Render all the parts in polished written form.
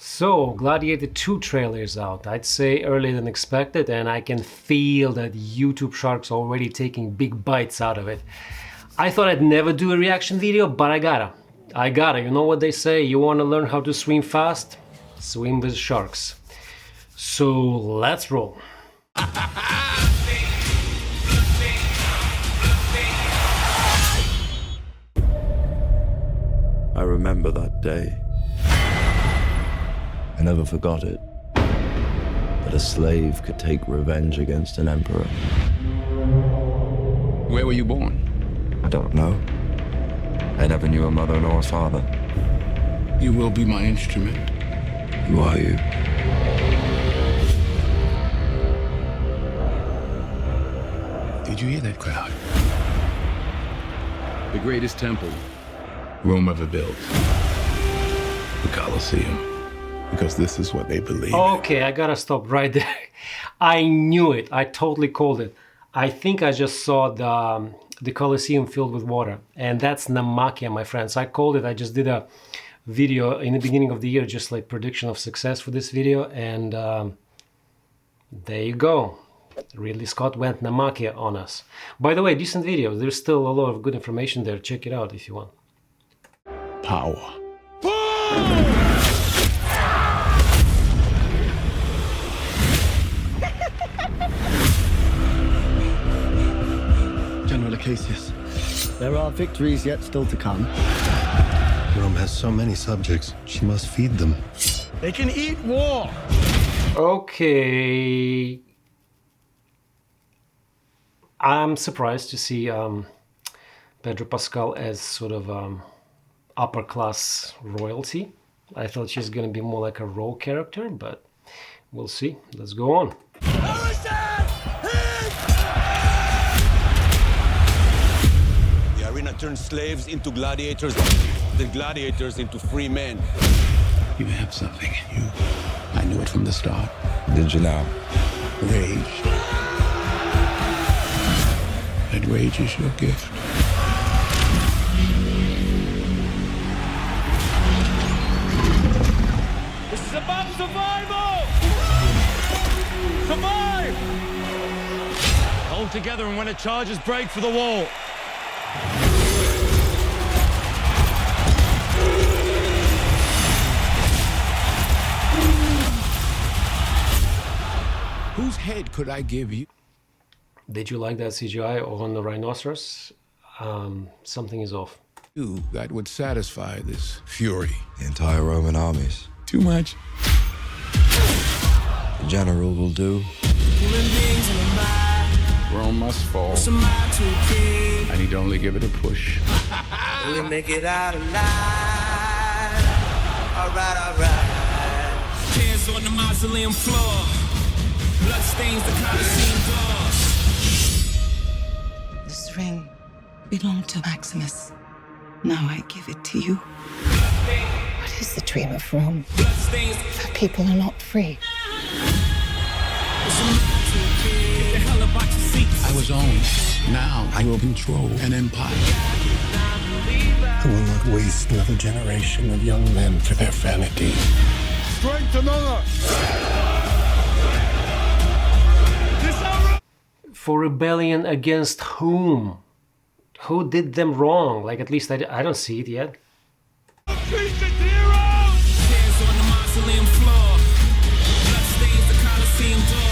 So, Gladiator 2 trailer is out. I'd say earlier than expected, and I can feel that YouTube Shark's already taking big bites out of it. I thought I'd never do a reaction video, but I gotta. You know what they say, you wanna learn how to swim fast? Swim with sharks. So, let's roll. I remember that day. I never forgot it. That a slave could take revenge against an emperor. Where were you born? I don't know. I never knew a mother nor a father. You will be my instrument. Who are you? Did you hear that crowd? The greatest temple Rome ever built. The Colosseum. Because this is what they believe. Okay, I gotta stop right there. I knew it. I totally called it. I think I just saw the Colosseum filled with water. And that's Namakea, my friends. I called it. I just did a video in the beginning of the year, just like prediction of success for this video. And there you go. Ridley Scott went Namakea on us. By the way, decent video. There's still a lot of good information there. Check it out if you want. Power. General Acacius, there are victories yet still to come. Rome has so many subjects. She must feed them. They can eat war! Okay. I'm surprised to see Pedro Pascal as sort of upper class royalty. I thought she's gonna be more like a role character, but we'll see. Let's go on. The arena turns slaves into gladiators, the gladiators into free men. You have something in you. I knew it from the start. Did you now? Rage. That rage is your gift. This is about survival! Survive! Hold together, and when it charges, break for the wall. Whose head could I give you? Did you like that CGI on the rhinoceros? Something is off. You that would satisfy this fury. The entire Roman armies. Too much. The general will do. Rome must fall. I need to only give it a push. We make it out alive. Alright, alright. Tears on the mausoleum floor. Blood stains the Colosseum doors. This ring belonged to Maximus. Now I give it to you. What is the dream of Rome? If her people are not free. I was owned. Now I will control an empire. I will not waste another generation of young men for their vanity. Strength and honor! For rebellion against whom? Who did them wrong? Like, at least I don't see it yet. Tears on the mausoleum floor. Blood stains the Colosseum doors.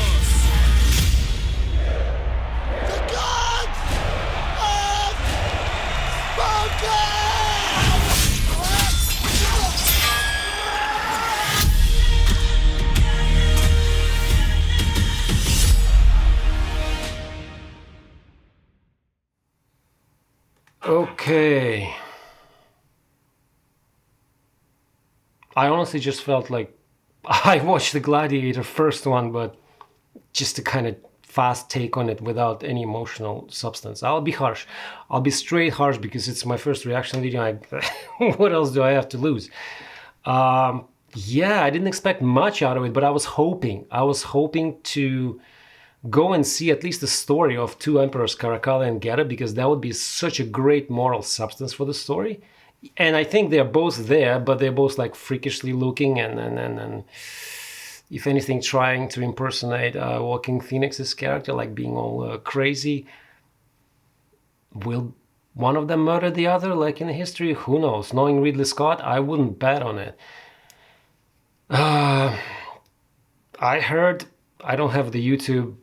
Okay. I honestly just felt like I watched the Gladiator first one, but just a kind of fast take on it without any emotional substance. I'll be harsh. I'll be straight harsh because it's my first reaction video. What else do I have to lose? Yeah, I didn't expect much out of it, but I was hoping to go and see at least the story of two emperors, Caracalla and Geta, because that would be such a great moral substance for the story. And I think they're both there, but they're both like freakishly looking and if anything, trying to impersonate Joaquin Phoenix's character, like being all crazy. Will one of them murder the other, like in history? Who knows? Knowing Ridley Scott, I wouldn't bet on it. I heard, I don't have the YouTube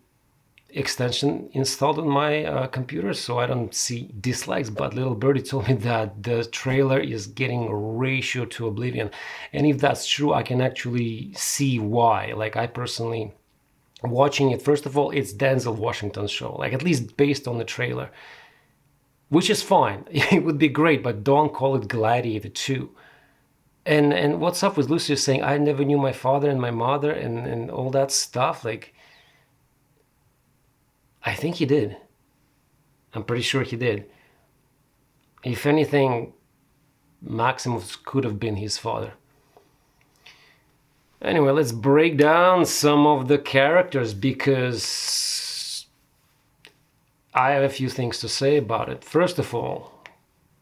extension installed on my computer, so I don't see dislikes, but little birdie told me that the trailer is getting ratio to Oblivion, and if that's true, I can actually see why. Like, I personally, watching it, first of all, it's Denzel Washington's show, like at least based on the trailer, which is fine. It would be great, but don't call it Gladiator 2. And what's up with Lucius saying, I never knew my father and my mother and all that stuff? Like, I think he did. I'm pretty sure he did. If anything, Maximus could have been his father. Anyway, let's break down some of the characters because I have a few things to say about it. First of all,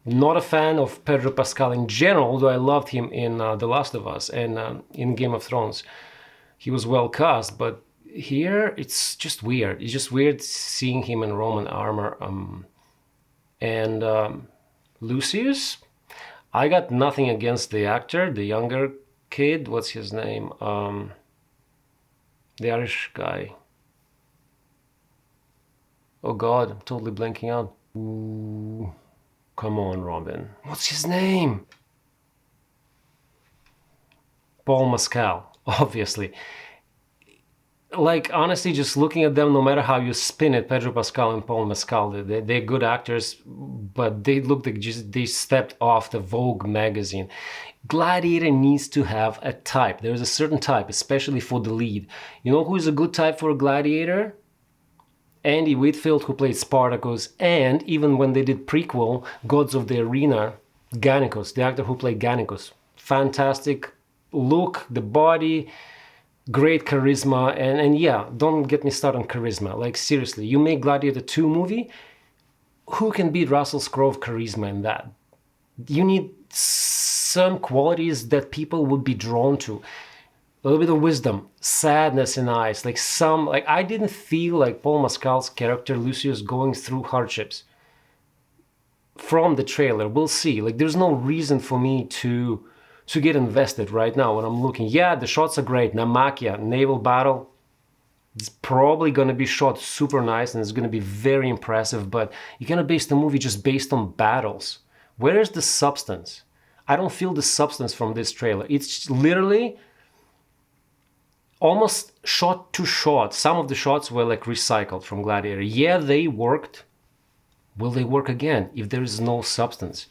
not a fan of Pedro Pascal in general, although I loved him in The Last of Us and in Game of Thrones. He was well cast, but here it's just weird. It's just weird seeing him in Roman armor. Lucius, I got nothing against the actor, the younger kid. What's his name? The Irish guy. Oh God, I'm totally blanking out. Ooh, come on, Robin. What's his name? Paul Mescal, obviously. Like, honestly, just looking at them, no matter how you spin it, Pedro Pascal and Paul Mescal, they're good actors, but they look like just they stepped off the Vogue magazine. Gladiator needs to have a type. There's a certain type, especially for the lead. You know who is a good type for a Gladiator? Andy Whitfield, who played Spartacus, and even when they did prequel, Gods of the Arena, Gannicus, the actor who played Gannicus. Fantastic look, the body, great charisma, and yeah, don't get me started on charisma. Like, seriously, you make Gladiator 2 movie, who can beat Russell Crowe charisma in that? You need some qualities that people would be drawn to. A little bit of wisdom, sadness in eyes, like I didn't feel like Paul Mescal's character, Lucius, going through hardships. From the trailer, we'll see. Like, there's no reason for me to get invested right now when I'm looking. Yeah, the shots are great. Namakya, naval battle, it's probably going to be shot super nice and it's going to be very impressive, but you're going to base the movie just based on battles. Where is the substance? I don't feel the substance from this trailer. It's literally almost shot to shot. Some of the shots were like recycled from Gladiator. Yeah, they worked. Will they work again if there is no substance?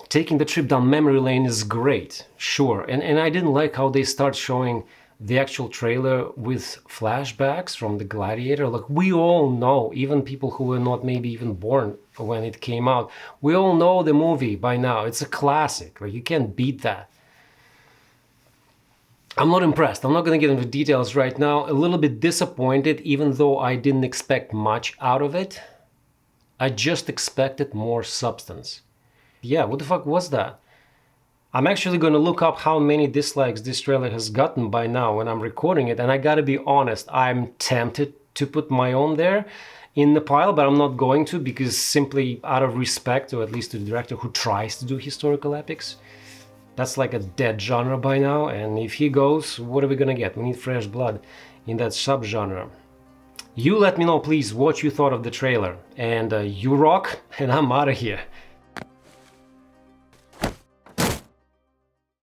Taking the trip down memory lane is great, sure. And I didn't like how they start showing the actual trailer with flashbacks from the Gladiator. Like, we all know, even people who were not maybe even born when it came out, we all know the movie by now. It's a classic. Like, you can't beat that. I'm not impressed. I'm not going to get into details right now. A little bit disappointed, even though I didn't expect much out of it. I just expected more substance. Yeah, what the fuck was that? I'm actually going to look up how many dislikes this trailer has gotten by now when I'm recording it, and I gotta be honest, I'm tempted to put my own there in the pile, but I'm not going to, because simply out of respect, or at least to the director who tries to do historical epics. That's like a dead genre by now, and if he goes, what are we gonna get? We need fresh blood in that subgenre. You let me know, please, what you thought of the trailer, and you rock, and I'm out of here.